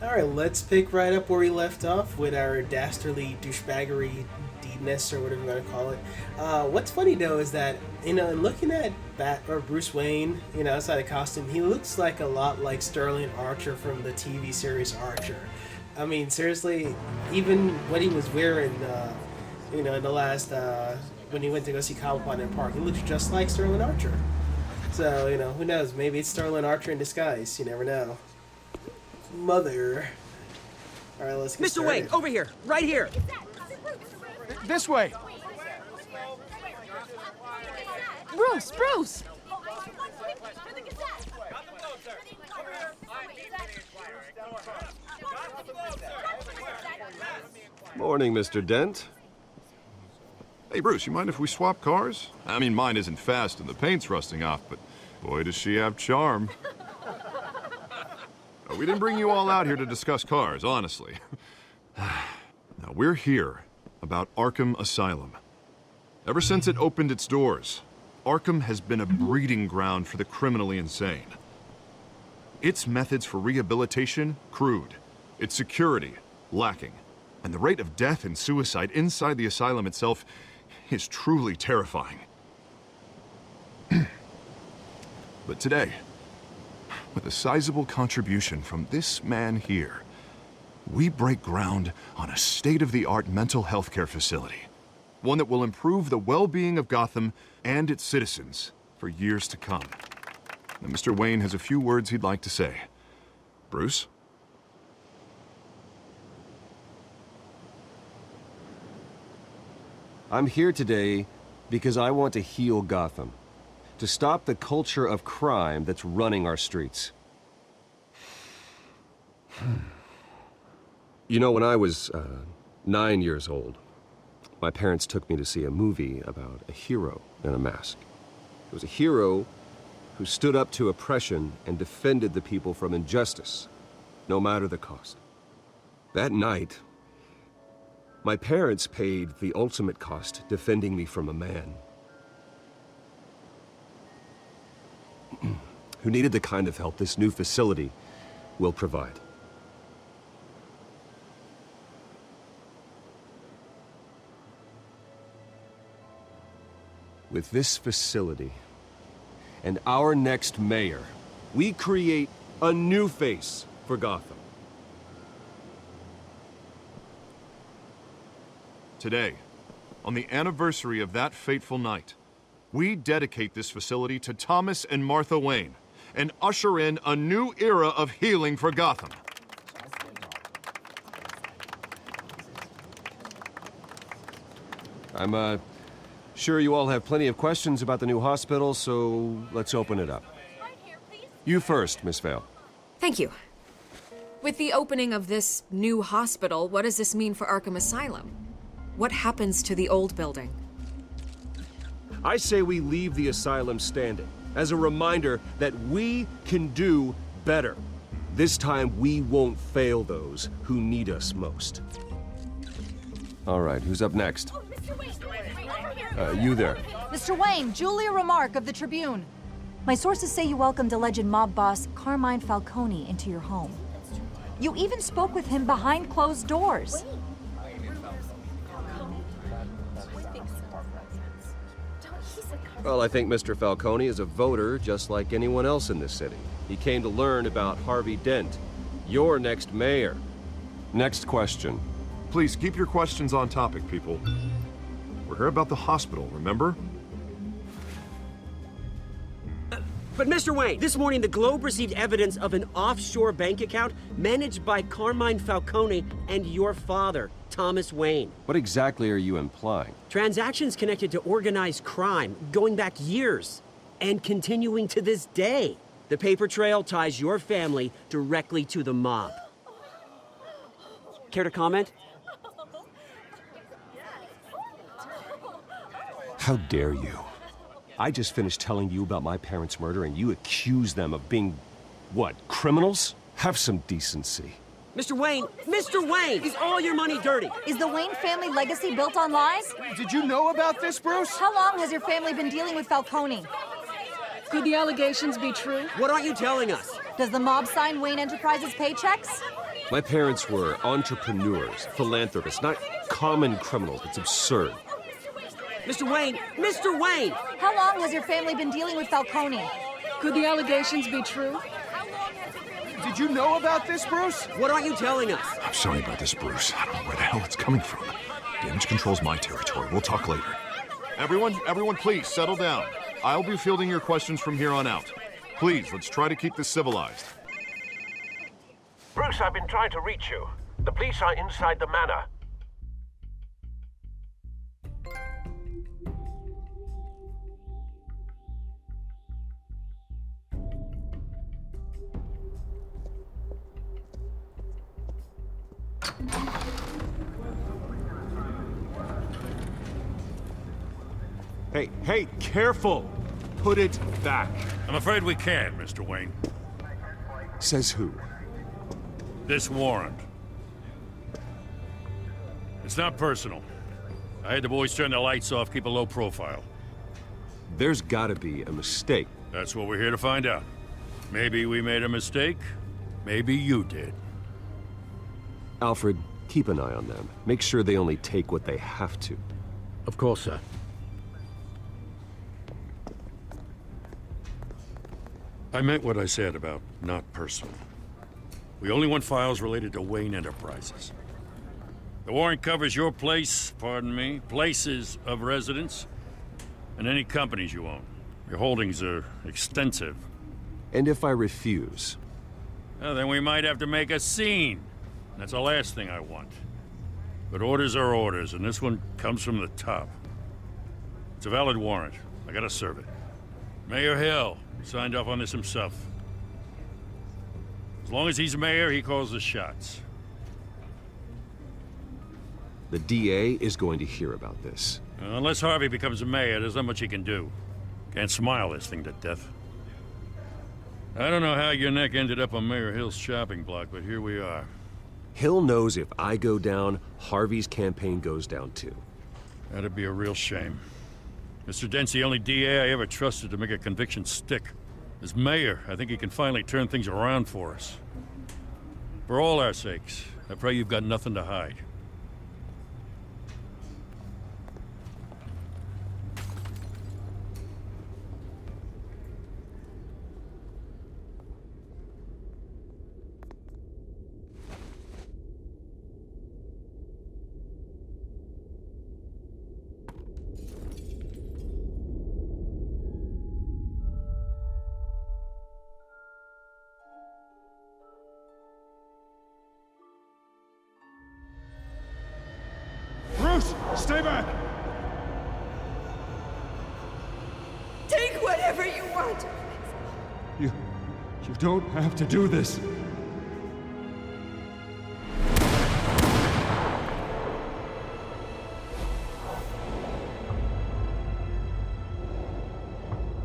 Alright, let's pick right up where we left off with our dastardly douchebaggery deedness, or whatever you want to call it. What's funny though is that, looking at Bruce Wayne, outside of costume, he looks like a lot like Sterling Archer from the TV series Archer. I mean, seriously, even what he was wearing, in the last, when he went to go see Cobblepot in the park, he looks just like Sterling Archer. So, who knows? Maybe it's Sterling Archer in disguise. You never know. Mother. Alright, let's get Mr. Wayne, over here! Right here! This way! Bruce! Morning, Mr. Dent. Hey, Bruce, you mind if we swap cars? I mean, mine isn't fast and the paint's rusting off, but boy, does she have charm. We didn't bring you all out here to discuss cars, honestly. Now, we're here about Arkham Asylum. Ever since it opened its doors, Arkham has been a breeding ground for the criminally insane. Its methods for rehabilitation, crude. Its security, lacking. And the rate of death and suicide inside the asylum itself is truly terrifying. But today, with a sizable contribution from this man here, we break ground on a state-of-the-art mental health care facility. One that will improve the well-being of Gotham and its citizens for years to come. Now, Mr. Wayne has a few words he'd like to say. Bruce? I'm here today because I want to heal Gotham. To stop the culture of crime that's running our streets. When I was 9 years old, my parents took me to see a movie about a hero in a mask. It was a hero who stood up to oppression and defended the people from injustice, no matter the cost. That night, my parents paid the ultimate cost defending me from a man who needed the kind of help this new facility will provide. With this facility and our next mayor, we create a new face for Gotham. Today, on the anniversary of that fateful night, we dedicate this facility to Thomas and Martha Wayne and usher in a new era of healing for Gotham. I'm sure you all have plenty of questions about the new hospital, so let's open it up. You first, Miss Vale. Thank you. With the opening of this new hospital, what does this mean for Arkham Asylum? What happens to the old building? I say we leave the asylum standing as a reminder that we can do better. This time, we won't fail those who need us most. All right, who's up next? You there. Mr. Wayne, Julia Remark of the Tribune. My sources say you welcomed alleged mob boss Carmine Falcone into your home. You even spoke with him behind closed doors. Well, I think Mr. Falcone is a voter just like anyone else in this city. He came to learn about Harvey Dent, your next mayor. Next question. Please keep your questions on topic, people. We're here about the hospital, remember? But Mr. Wayne, this morning the Globe received evidence of an offshore bank account managed by Carmine Falcone and your father, Thomas Wayne. What exactly are you implying? Transactions connected to organized crime going back years and continuing to this day. The paper trail ties your family directly to the mob. Care to comment? How dare you? I just finished telling you about my parents' murder and you accuse them of being, what, criminals? Have some decency. Mr. Wayne, is all your money dirty? Is the Wayne family legacy built on lies? Did you know about this, Bruce? How long has your family been dealing with Falcone? Could the allegations be true? What aren't you telling us? Does the mob sign Wayne Enterprises paychecks? My parents were entrepreneurs, philanthropists, not common criminals. It's absurd. Mr. Wayne! Mr. Wayne! How long has your family been dealing with Falcone? Could the allegations be true? Did you know about this, Bruce? What aren't you telling us? I'm sorry about this, Bruce. I don't know where the hell it's coming from. Damage control's my territory. We'll talk later. Everyone, please, settle down. I'll be fielding your questions from here on out. Please, let's try to keep this civilized. Bruce, I've been trying to reach you. The police are inside the manor. Hey, careful! Put it back. I'm afraid we can't, Mr. Wayne. Says who? This warrant. It's not personal. I had the boys turn the lights off, keep a low profile. There's gotta be a mistake. That's what we're here to find out. Maybe we made a mistake. Maybe you did. Alfred, keep an eye on them. Make sure they only take what they have to. Of course, sir. I meant what I said about not personal. We only want files related to Wayne Enterprises. The warrant covers your place, pardon me, places of residence, and any companies you own. Your holdings are extensive. And if I refuse? Well, then we might have to make a scene. That's the last thing I want. But orders are orders, and this one comes from the top. It's a valid warrant. I gotta serve it. Mayor Hill signed off on this himself. As long as he's mayor, he calls the shots. The DA is going to hear about this. Unless Harvey becomes a mayor, there's not much he can do. Can't smile this thing to death. I don't know how your neck ended up on Mayor Hill's shopping block, but here we are. Hill knows if I go down, Harvey's campaign goes down too. That'd be a real shame. Mr. Dent's the only DA I ever trusted to make a conviction stick. As mayor, I think he can finally turn things around for us. For all our sakes, I pray you've got nothing to hide. Bruce, stay back! Take whatever you want. You don't have to do this.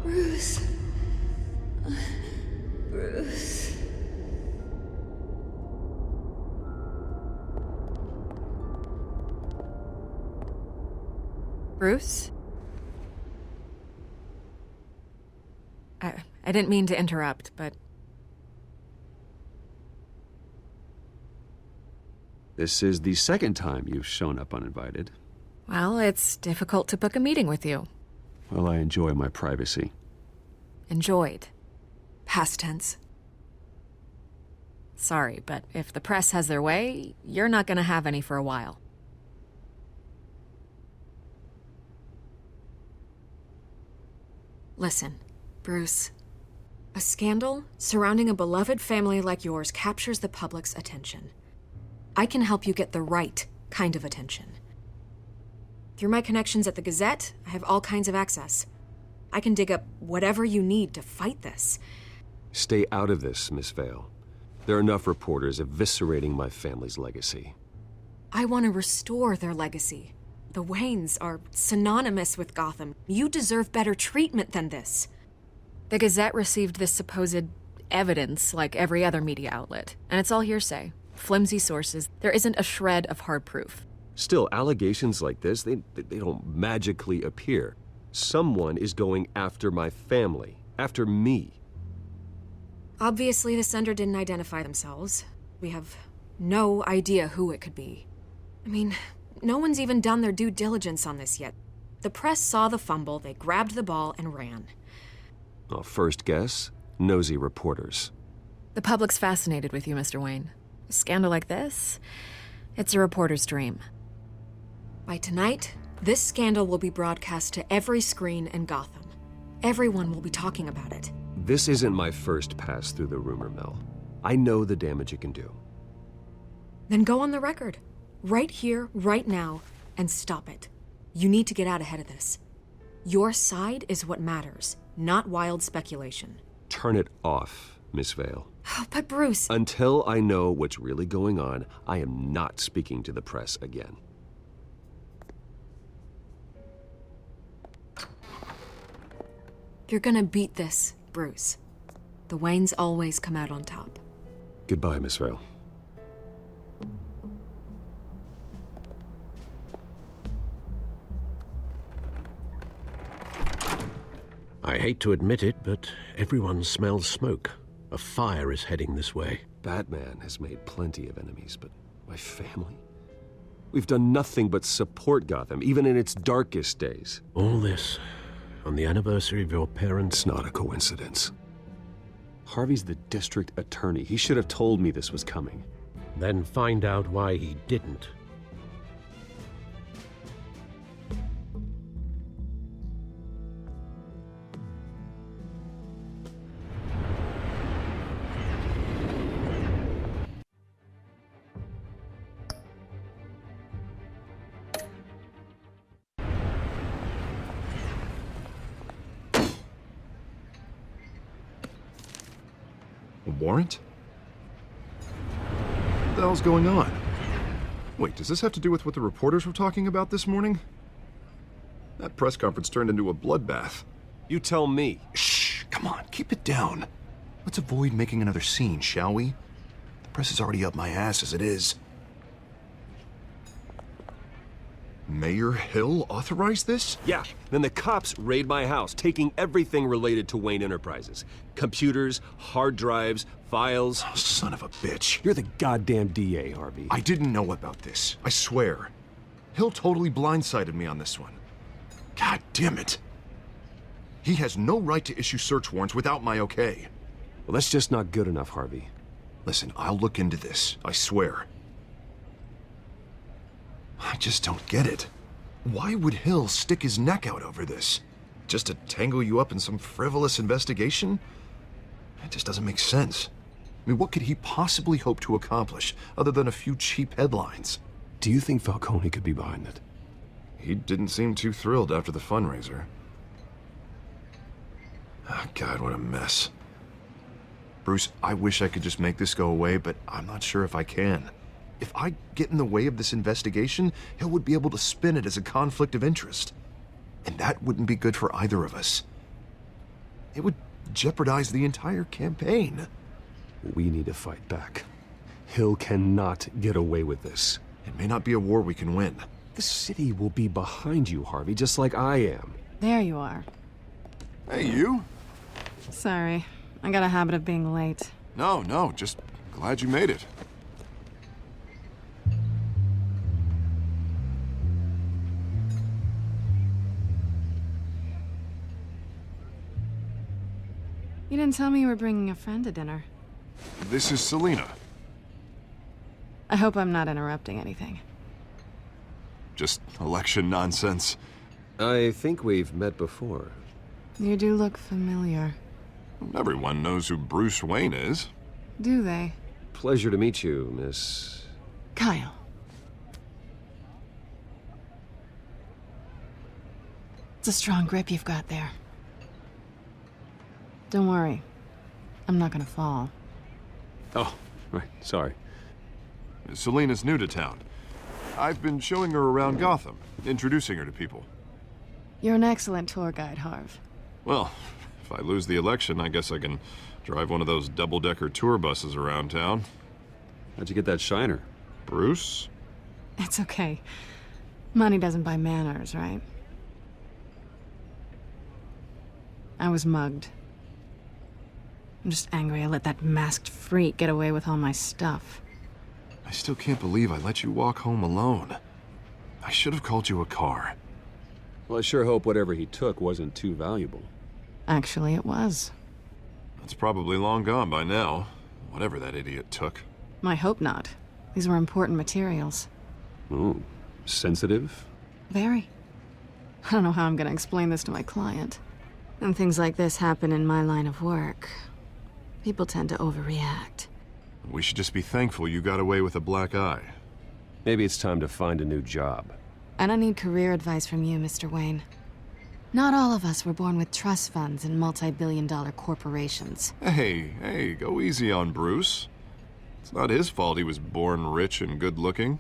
Bruce. Bruce. Bruce? I didn't mean to interrupt, but... This is the second time you've shown up uninvited. Well, it's difficult to book a meeting with you. Well, I enjoy my privacy. Enjoyed. Past tense. Sorry, but if the press has their way, you're not gonna have any for a while. Listen, Bruce. A scandal surrounding a beloved family like yours captures the public's attention. I can help you get the right kind of attention. Through my connections at the Gazette, I have all kinds of access. I can dig up whatever you need to fight this. Stay out of this, Miss Vale. There are enough reporters eviscerating my family's legacy. I want to restore their legacy. The Waynes are synonymous with Gotham. You deserve better treatment than this. The Gazette received this supposed evidence like every other media outlet, and it's all hearsay. Flimsy sources. There isn't a shred of hard proof. Still, allegations like this, they don't magically appear. Someone is going after my family, after me. Obviously, the sender didn't identify themselves. We have no idea who it could be. I mean, no one's even done their due diligence on this yet. The press saw the fumble, they grabbed the ball and ran. Well, first guess, nosy reporters. The public's fascinated with you, Mr. Wayne. A scandal like this, it's a reporter's dream. By tonight, this scandal will be broadcast to every screen in Gotham. Everyone will be talking about it. This isn't my first pass through the rumor mill. I know the damage it can do. Then go on the record. Right here, right now, and stop it. You need to get out ahead of this. Your side is what matters, not wild speculation. Turn it off, Miss Vale. Oh, but Bruce... Until I know what's really going on, I am not speaking to the press again. You're gonna beat this, Bruce. The Waynes always come out on top. Goodbye, Miss Vale. I hate to admit it, but everyone smells smoke. A fire is heading this way. Batman has made plenty of enemies, but my family? We've done nothing but support Gotham, even in its darkest days. All this on the anniversary of your parents'... It's not a coincidence. Harvey's the district attorney. He should have told me this was coming. Then find out why he didn't. A warrant? What the hell's going on? Wait, does this have to do with what the reporters were talking about this morning? That press conference turned into a bloodbath. You tell me. Shh, come on, keep it down. Let's avoid making another scene, shall we? The press is already up my ass as it is. Mayor Hill authorized this? Yeah, then the cops raid my house, taking everything related to Wayne Enterprises. Computers, hard drives, files. Oh, son of a bitch. You're the goddamn DA, Harvey. I didn't know about this, I swear. Hill totally blindsided me on this one. God damn it. He has no right to issue search warrants without my okay. Well, that's just not good enough, Harvey. Listen, I'll look into this, I swear. I just don't get it. Why would Hill stick his neck out over this? Just to tangle you up in some frivolous investigation? It just doesn't make sense. I mean, what could he possibly hope to accomplish other than a few cheap headlines? Do you think Falcone could be behind it? He didn't seem too thrilled after the fundraiser. Oh, God, what a mess. Bruce, I wish I could just make this go away, but I'm not sure if I can. If I get in the way of this investigation, Hill would be able to spin it as a conflict of interest. And that wouldn't be good for either of us. It would jeopardize the entire campaign. We need to fight back. Hill cannot get away with this. It may not be a war we can win. The city will be behind you, Harvey, just like I am. There you are. Hey, you? Sorry. I got a habit of being late. No, just glad you made it. You didn't tell me you were bringing a friend to dinner. This is Selina. I hope I'm not interrupting anything. Just election nonsense. I think we've met before. You do look familiar. Everyone knows who Bruce Wayne is. Do they? Pleasure to meet you, Miss... Kyle. It's a strong grip you've got there. Don't worry. I'm not gonna fall. Oh, right, sorry. Selina's new to town. I've been showing her around Gotham, introducing her to people. You're an excellent tour guide, Harv. Well, if I lose the election, I guess I can drive one of those double-decker tour buses around town. How'd you get that shiner? Bruce? It's okay. Money doesn't buy manners, right? I was mugged. I'm just angry I let that masked freak get away with all my stuff. I still can't believe I let you walk home alone. I should have called you a car. Well, I sure hope whatever he took wasn't too valuable. Actually, it was. It's probably long gone by now, whatever that idiot took. I hope not. These were important materials. Ooh, sensitive? Very. I don't know how I'm gonna explain this to my client. When things like this happen in my line of work, people tend to overreact. We should just be thankful you got away with a black eye. Maybe it's time to find a new job. I don't need career advice from you, Mr. Wayne. Not all of us were born with trust funds and multi-billion-dollar corporations. Hey, go easy on Bruce. It's not his fault he was born rich and good-looking.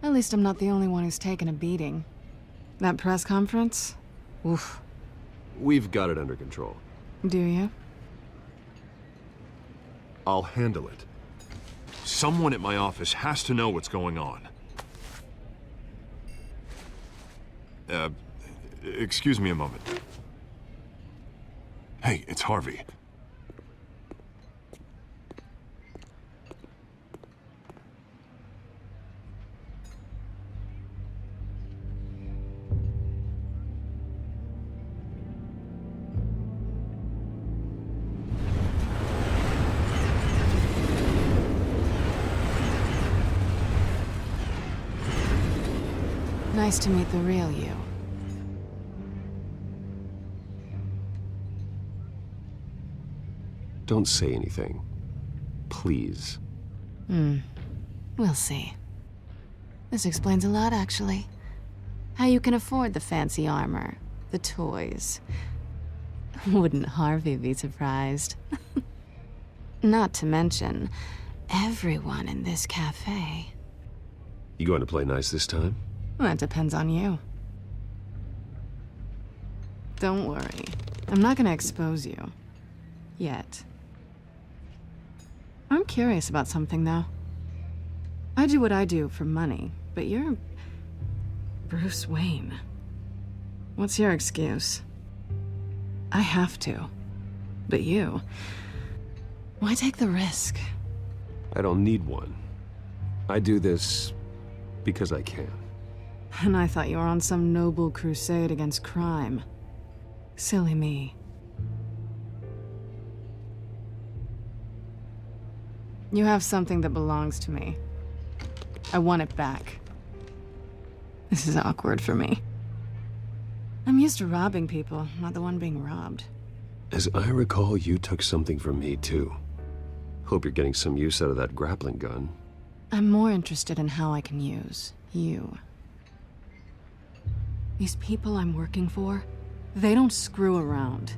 At least I'm not the only one who's taken a beating. That press conference? Oof. We've got it under control. Do you? I'll handle it. Someone at my office has to know what's going on. Excuse me a moment. Hey, it's Harvey. Nice to meet the real you. Don't say anything. Please. We'll see. This explains a lot, actually. How you can afford the fancy armor, the toys. Wouldn't Harvey be surprised? Not to mention, everyone in this cafe. You going to play nice this time? Well, that depends on you. Don't worry. I'm not gonna expose you. Yet. I'm curious about something, though. I do what I do for money, but you're Bruce Wayne. What's your excuse? I have to. But you... why take the risk? I don't need one. I do this because I can. And I thought you were on some noble crusade against crime. Silly me. You have something that belongs to me. I want it back. This is awkward for me. I'm used to robbing people, not the one being robbed. As I recall, you took something from me, too. Hope you're getting some use out of that grappling gun. I'm more interested in how I can use you. These people I'm working for, they don't screw around.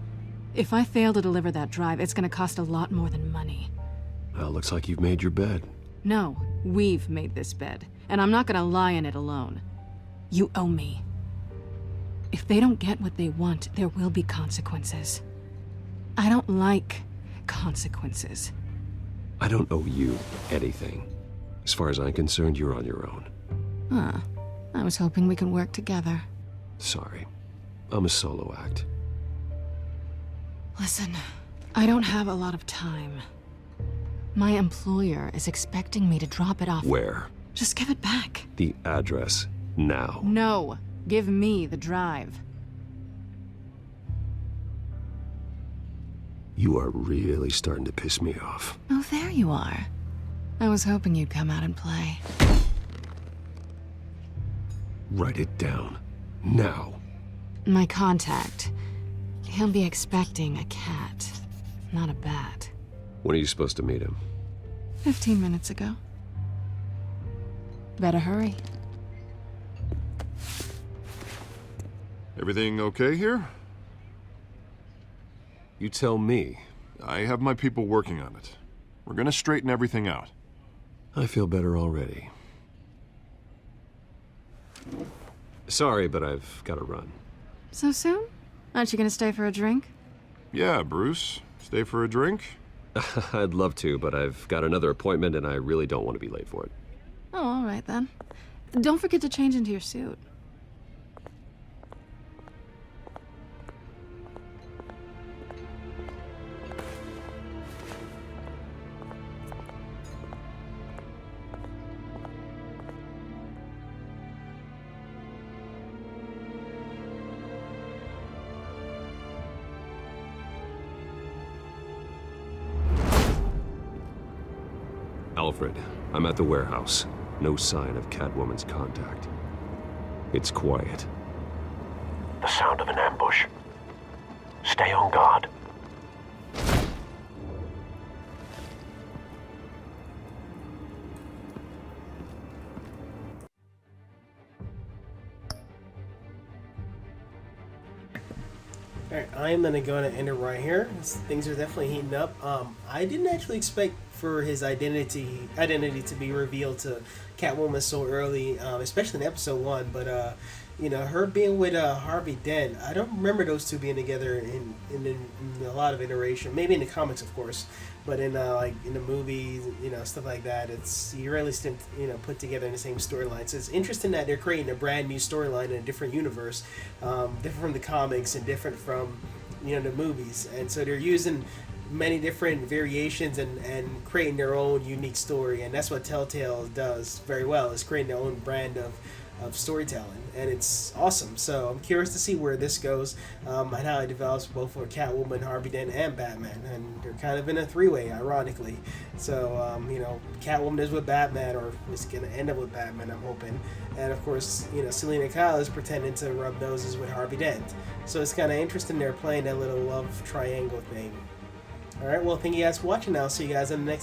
If I fail to deliver that drive, it's gonna cost a lot more than money. Well, looks like you've made your bed. No, we've made this bed, and I'm not gonna lie in it alone. You owe me. If they don't get what they want, there will be consequences. I don't like consequences. I don't owe you anything. As far as I'm concerned, you're on your own. Huh. I was hoping we could work together. Sorry. I'm a solo act. Listen, I don't have a lot of time. My employer is expecting me to drop it off. Where? Just give it back. The address. Now. No. Give me the drive. You are really starting to piss me off. Oh, there you are. I was hoping you'd come out and play. Write it down. Now. My contact. He'll be expecting a cat, not a bat. When are you supposed to meet him? 15 minutes ago. Better hurry. Everything okay here? You tell me. I have my people working on it. We're gonna straighten everything out. I feel better already. Sorry, but I've got to run. So soon? Aren't you gonna stay for a drink? Yeah, Bruce. Stay for a drink? I'd love to, but I've got another appointment and I really don't want to be late for it. Oh, all right then. Don't forget to change into your suit. Alfred, I'm at the warehouse. No sign of Catwoman's contact. It's quiet. The sound of an ambush. Stay on guard. Alright, I'm gonna go and end it right here. Things are definitely heating up. I didn't actually expect for his identity to be revealed to Catwoman so early, especially in episode 1. But you know, her being with Harvey Dent, I don't remember those two being together in a lot of iteration. Maybe in the comics, of course, but in like in the movies, you know, stuff like that, it's you rarely see them, you know, put together in the same storyline. So it's interesting that they're creating a brand new storyline in a different universe, different from the comics and different from, you know, the movies. And so they're using many different variations and creating their own unique story. And that's what Telltale does very well, is creating their own brand of storytelling, and it's awesome. So I'm curious to see where this goes, and how it develops both for Catwoman, Harvey Dent, and Batman. And they're kind of in a three-way, ironically. So you know, Catwoman is with Batman, or is going to end up with Batman, I'm hoping. And of course, you know, Selena Kyle is pretending to rub noses with Harvey Dent. So it's kind of interesting they're playing that little love triangle thing. All right, well, thank you guys for watching. I'll see you guys in the next